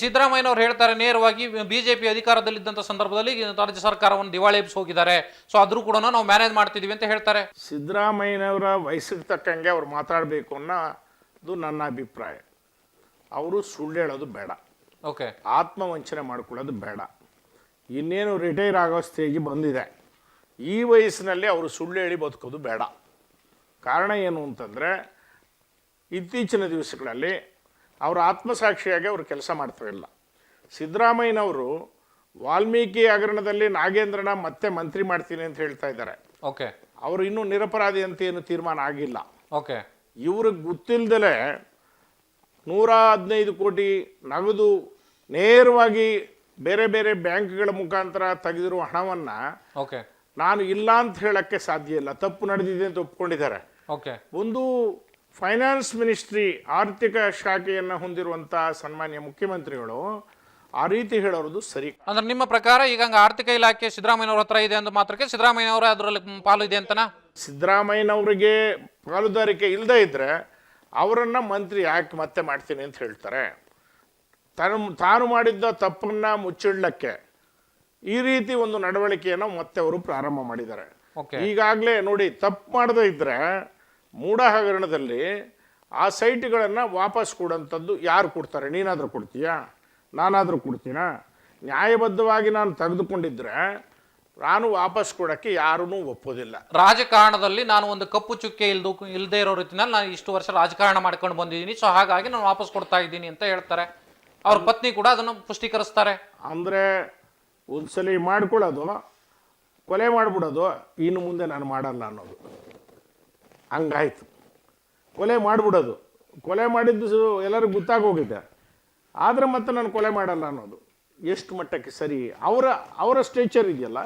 ಸಿದ್ದರಾಮಯ್ಯನವರು ಹೇಳ್ತಾರೆ ನೇರವಾಗಿ ಬಿಜೆಪಿ ಅಧಿಕಾರದಲ್ಲಿದ್ದಂಥ ಸಂದರ್ಭದಲ್ಲಿ ರಾಜ್ಯ ಸರ್ಕಾರವನ್ನು ದಿವಾಳಿ ಎಬ್ಬಿಸಿ ಹೋಗಿದ್ದಾರೆ. ಸೊ ಆದ್ರೂ ಕೂಡ ನಾವು ಮ್ಯಾನೇಜ್ ಮಾಡ್ತಿದೀವಿ ಅಂತ ಹೇಳ್ತಾರೆ. ಸಿದ್ದರಾಮಯ್ಯನವರ ವಯಸ್ಸಿಗೆ ತಕ್ಕಂಗೆ ಅವ್ರು ಮಾತಾಡಬೇಕು ಅನ್ನೋದು ನನ್ನ ಅಭಿಪ್ರಾಯ. ಅವರು ಸುಳ್ಳು ಹೇಳೋದು ಬೇಡ, ಓಕೆ, ಆತ್ಮವಂಚನೆ ಮಾಡ್ಕೊಳ್ಳೋದು ಬೇಡ. ಇನ್ನೇನು ರಿಟೈರ್ ಆಗೋ ಸ್ಟೇಜ್ ಬಂದಿದೆ, ಈ ವಯಸ್ಸಿನಲ್ಲಿ ಅವರು ಸುಳ್ಳು ಹೇಳಿ ಬದುಕೋದು ಬೇಡ. ಕಾರಣ ಏನು ಅಂತಂದರೆ, ಇತ್ತೀಚಿನ ದಿವಸಗಳಲ್ಲಿ ಅವರ ಆತ್ಮಸಾಕ್ಷಿಯಾಗಿ ಅವರು ಕೆಲಸ ಮಾಡ್ತಾಯಿಲ್ಲ. ಸಿದ್ದರಾಮಯ್ಯನವರು ವಾಲ್ಮೀಕಿ ಹಗರಣದಲ್ಲಿ ನಾಗೇಂದ್ರನ ಮತ್ತೆ ಮಂತ್ರಿ ಮಾಡ್ತೀನಿ ಅಂತ ಹೇಳ್ತಾ ಇದ್ದಾರೆ. ಓಕೆ, ಅವರು ಇನ್ನೂ ನಿರಪರಾಧಿ ಅಂತ ಏನು ತೀರ್ಮಾನ ಆಗಿಲ್ಲ. ಓಕೆ, ಇವ್ರಿಗೆ ಗೊತ್ತಿಲ್ಲದಲೇ 115 ಕೋಟಿ ನಗದು ನೇರವಾಗಿ ಬೇರೆ ಬೇರೆ ಬ್ಯಾಂಕ್ಗಳ ಮುಖಾಂತರ ತೆಗೆದಿರುವ ಹಣವನ್ನು ಓಕೆ, ನಾನು ಇಲ್ಲ ಅಂತ ಹೇಳಕ್ಕೆ ಸಾಧ್ಯ ಇಲ್ಲ, ತಪ್ಪು ನಡೆದಿದೆ ಅಂತ ಒಪ್ಕೊಂಡಿದ್ದಾರೆ. ಓಕೆ, ಒಂದು ಫೈನಾನ್ಸ್ ಮಿನಿಸ್ಟ್ರಿ ಆರ್ಥಿಕ ಶಾಖೆಯನ್ನು ಹೊಂದಿರುವಂಥ ಸನ್ಮಾನ್ಯ ಮುಖ್ಯಮಂತ್ರಿಗಳು ಆ ರೀತಿ ಹೇಳೋದು ಸರಿ. ಅಂದ್ರೆ ನಿಮ್ಮ ಪ್ರಕಾರ ಈಗ ಆರ್ಥಿಕ ಇಲಾಖೆ ಸಿದ್ದರಾಮಯ್ಯನವ್ರ ಹತ್ರ ಇದೆ ಅಂದ ಮಾತ್ರಕ್ಕೆ ಸಿದ್ದರಾಮಯ್ಯನವರ ಅದರಲ್ಲಿ ಪಾಲು ಇದೆ ಅಂತನಾ? ಸಿದ್ದರಾಮಯ್ಯನವರಿಗೆ ಪಾಲುದಾರಿಕೆ ಇಲ್ಲದೇ ಇದ್ದರೆ ಅವರನ್ನು ಮಂತ್ರಿ ಯಾಕೆ ಮತ್ತೆ ಮಾಡ್ತೀನಿ ಅಂತ ಹೇಳ್ತಾರೆ? ತಾನು ಮಾಡಿದ್ದ ತಪ್ಪನ್ನು ಮುಚ್ಚಿಡ್ಲಕ್ಕೆ ಈ ರೀತಿ ಒಂದು ನಡವಳಿಕೆಯನ್ನು ಮತ್ತೆ ಅವರು ಪ್ರಾರಂಭ ಮಾಡಿದ್ದಾರೆ. ಈಗಾಗಲೇ ನೋಡಿ, ತಪ್ಪು ಮಾಡದೇ ಇದ್ದರೆ ಮೂಡ ಹಗರಣದಲ್ಲಿ ಆ ಸೈಟ್ಗಳನ್ನು ವಾಪಸ್ ಕೊಡೋಂಥದ್ದು ಯಾರು ಕೊಡ್ತಾರೆ? ನೀನಾದರೂ ಕೊಡ್ತೀಯಾ? ನಾನಾದರೂ ಕೊಡ್ತೀನಾ? ನ್ಯಾಯಬದ್ಧವಾಗಿ ನಾನು ತೆಗೆದುಕೊಂಡಿದ್ದರೆ ನಾನು ವಾಪಸ್ ಕೊಡೋಕ್ಕೆ ಯಾರೂ ಒಪ್ಪೋದಿಲ್ಲ. ರಾಜಕಾರಣದಲ್ಲಿ ನಾನು ಒಂದು ಕಪ್ಪು ಚುಕ್ಕೆ ಇಲ್ಲದೆ ಇರೋ ರೀತಿಯಲ್ಲಿ ನಾನು ಇಷ್ಟು ವರ್ಷ ರಾಜಕಾರಣ ಮಾಡ್ಕೊಂಡು ಬಂದಿದ್ದೀನಿ, ಸೊ ಹಾಗಾಗಿ ನಾನು ವಾಪಸ್ ಕೊಡ್ತಾ ಇದ್ದೀನಿ ಅಂತ ಹೇಳ್ತಾರೆ. ಅವ್ರ ಪತ್ನಿ ಕೂಡ ಅದನ್ನು ಪುಷ್ಟೀಕರಿಸ್ತಾರೆ. ಅಂದರೆ ಒಂದ್ಸಲಿ ಮಾಡ್ಕೊಳ್ಳೋದು, ಕೊಲೆ ಮಾಡಿಬಿಡೋದು, ಇನ್ನು ಮುಂದೆ ನಾನು ಮಾಡಲ್ಲ ಅನ್ನೋದು, ಹಂಗಾಯ್ತು. ಕೊಲೆ ಮಾಡಿಬಿಡೋದು, ಕೊಲೆ ಮಾಡಿದ್ದು ಎಲ್ಲರಿಗೂ ಗೊತ್ತಾಗೋಗಿದೆ, ಆದರೆ ಮತ್ತೆ ನಾನು ಕೊಲೆ ಮಾಡಲ್ಲ ಅನ್ನೋದು ಎಷ್ಟು ಮಟ್ಟಕ್ಕೆ ಸರಿ? ಅವರ ಸ್ಟೇಚರ್ ಇದೆಯಲ್ಲ,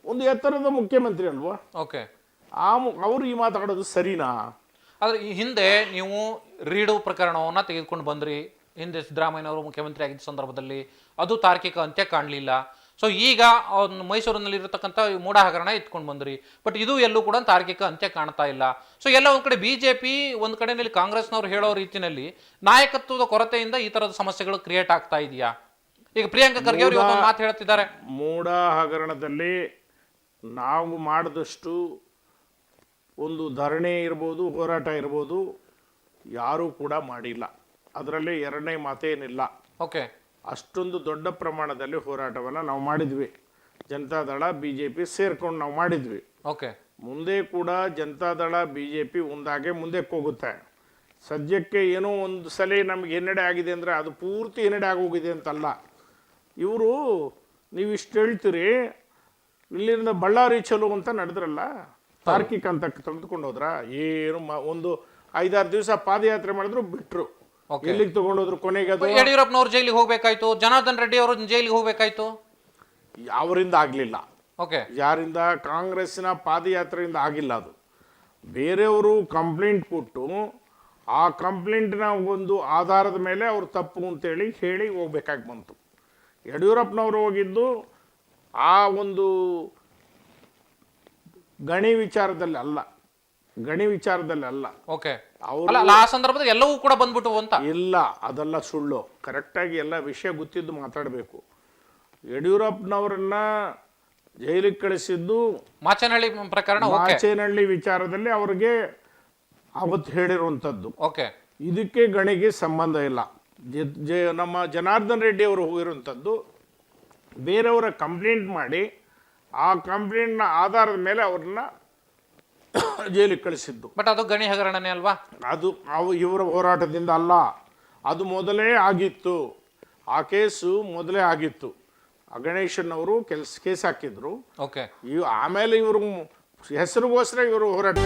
ಒಂದು ಎತ್ತರದ ಮುಖ್ಯಮಂತ್ರಿ ಅಲ್ವಾ? ಓಕೆ, ಅವರು ಈ ಮಾತಾಡೋದು ಸರಿನಾ? ಆದರೆ ಈ ಹಿಂದೆ ನೀವು ರೀಡು ಪ್ರಕರಣವನ್ನು ತೆಗೆದುಕೊಂಡು ಬಂದ್ರಿ. ಹಿಂದೆ ಸಿದ್ದರಾಮಯ್ಯನವರು ಮುಖ್ಯಮಂತ್ರಿ ಆಗಿದ್ದ ಸಂದರ್ಭದಲ್ಲಿ ಅದು ತಾರ್ಕಿಕ ಅಂತ್ಯ ಕಾಣಲಿಲ್ಲ. ಸೊ ಈಗ ಮೈಸೂರಿನಲ್ಲಿ ಇರತಕ್ಕಂಥ ಮೂಡ ಹಗರಣ ಎತ್ಕೊಂಡು ಬಂದ್ರಿ, ಬಟ್ ಇದು ಎಲ್ಲೂ ಕೂಡ ತಾರ್ಕಿಕ ಅಂತ್ಯ ಕಾಣ್ತಾ ಇಲ್ಲ. ಸೊ ಎಲ್ಲ ಒಂದ್ ಕಡೆ ಬಿಜೆಪಿ, ಒಂದ್ ಕಡೆಯಲ್ಲಿ ಕಾಂಗ್ರೆಸ್ನವ್ರು ಹೇಳೋ ರೀತಿಯಲ್ಲಿ ನಾಯಕತ್ವದ ಕೊರತೆಯಿಂದ ಈ ತರದ ಸಮಸ್ಯೆಗಳು ಕ್ರಿಯೇಟ್ ಆಗ್ತಾ ಇದೆಯಾ? ಈಗ ಪ್ರಿಯಾಂಕಾ ಖರ್ಗೆ ಅವರು ಇವತ್ತು ಮಾತು ಹೇಳ್ತಿದ್ದಾರೆ. ಮೂಡ ಹಗರಣದಲ್ಲಿ ನಾವು ಮಾಡಿದಷ್ಟು ಒಂದು ಧರಣಿ ಇರ್ಬೋದು, ಹೋರಾಟ ಇರ್ಬೋದು, ಯಾರೂ ಕೂಡ ಮಾಡಿಲ್ಲ. ಅದರಲ್ಲಿ ಎರಡನೇ ಮಾತೇನಿಲ್ಲ. ಓಕೆ, ಅಷ್ಟೊಂದು ದೊಡ್ಡ ಪ್ರಮಾಣದಲ್ಲಿ ಹೋರಾಟವನ್ನು ನಾವು ಮಾಡಿದ್ವಿ. ಜನತಾದಳ BJP ಸೇರ್ಕೊಂಡು ನಾವು ಮಾಡಿದ್ವಿ. ಓಕೆ, ಮುಂದೆ ಕೂಡ ಜನತಾದಳ BJP ಒಂದಾಗೆ ಮುಂದಕ್ಕೆ ಹೋಗುತ್ತೆ. ಸದ್ಯಕ್ಕೆ ಏನೋ ಒಂದು ಸಲ ನಮ್ಗೆ ಹಿನ್ನಡೆ ಆಗಿದೆ ಅಂದರೆ ಅದು ಪೂರ್ತಿ ಹಿನ್ನಡೆ ಆಗೋಗಿದೆ ಅಂತಲ್ಲ. ಇವರು ನೀವು ಇಷ್ಟು ಹೇಳ್ತೀರಿ, ಇಲ್ಲಿಂದ ಬಳ್ಳಾರಿ ಚಲೋ ಅಂತ ನಡೆದ್ರಲ್ಲ, ತಾರ್ಕಿಕ ಅಂತ ತೆಗೆದುಕೊಂಡು ಹೋದ್ರ? ಏನು ಒಂದು 5-6 ದಿವಸ ಪಾದಯಾತ್ರೆ ಮಾಡಿದ್ರು, ಬಿಟ್ರು. ಎಲ್ಲಿಗೆ ತಗೊಂಡೋದ್ರು? ಕೊನೆಗೆ ಅದು ಯಡಿಯೂರಪ್ಪನವ್ರು ಜೈಲಿಗೆ ಹೋಗ್ಬೇಕಾಯ್ತು, ಜನಾರ್ದನ್ ರೆಡ್ಡಿ ಅವರು ಜೈಲಿಗೆ ಹೋಗ್ಬೇಕಾಯ್ತು. ಅವರಿಂದ ಆಗಲಿಲ್ಲ. ಓಕೆ, ಯಾರಿಂದ? ಕಾಂಗ್ರೆಸ್ಸಿನ ಪಾದಯಾತ್ರೆಯಿಂದ ಆಗಿಲ್ಲ. ಅದು ಬೇರೆಯವರು ಕಂಪ್ಲೇಂಟ್ ಕೊಟ್ಟು ಆ ಕಂಪ್ಲೇಂಟ್ನ ಒಂದು ಆಧಾರದ ಮೇಲೆ ಅವರು ತಪ್ಪು ಅಂತೇಳಿ ಹೇಳಿ ಹೋಗ್ಬೇಕಾಗಿ ಬಂತು. ಯಡಿಯೂರಪ್ಪನವರು ಹೋಗಿದ್ದು ಆ ಒಂದು ಗಣಿ ವಿಚಾರದಲ್ಲಿ ಅಲ್ಲ. ಓಕೆ, ಆ ಸಂದರ್ಭದಲ್ಲಿ ಎಲ್ಲವೂ ಕೂಡ ಬಂದ್ಬಿಟ್ಟು ಅಂತ ಇಲ್ಲ, ಅದೆಲ್ಲ ಸುಳ್ಳು. ಕರೆಕ್ಟಾಗಿ ಎಲ್ಲ ವಿಷಯ ಗೊತ್ತಿದ್ದು ಮಾತಾಡಬೇಕು. ಯಡಿಯೂರಪ್ಪನವರನ್ನ ಜೈಲಿಗೆ ಕಳಿಸಿದ್ದು ಮಾಚೇನಹಳ್ಳಿ ಪ್ರಕರಣ, ಮಾಚೇನಹಳ್ಳಿ ವಿಚಾರದಲ್ಲಿ ಅವ್ರಿಗೆ ಅವತ್ತು ಹೇಳಿರುವಂಥದ್ದು. ಓಕೆ, ಇದಕ್ಕೆ ಗಣಿಗೆ ಸಂಬಂಧ ಇಲ್ಲ. ನಮ್ಮ ಜನಾರ್ದನ್ ರೆಡ್ಡಿ ಅವರು ಹೋಗಿರುವಂಥದ್ದು ಬೇರೆಯವರ ಕಂಪ್ಲೇಂಟ್ ಮಾಡಿ ಆ ಕಂಪ್ಲೇಂಟ್ನ ಆಧಾರದ ಮೇಲೆ ಅವ್ರನ್ನ ಜೈಲಿಗೆ ಕಳಿಸಿದ್ದು. ಬಟ್ ಅದು ಗಣಿ ಹಗರಣನೇ ಅಲ್ವಾ? ಅದು ಇವರ ಹೋರಾಟದಿಂದ ಅಲ್ಲ, ಅದು ಮೊದಲೇ ಆಗಿತ್ತು. ಆ ಕೇಸು ಮೊದಲೇ ಆಗಿತ್ತು. ಗಣೇಶನ್ ಅವರು ಕೇಸ್ ಹಾಕಿದ್ರು. ಓಕೆ, ಆಮೇಲೆ ಇವರು ಹೆಸರಿಗೋಸ್ಕರ ಇವರು ಹೋರಾಟ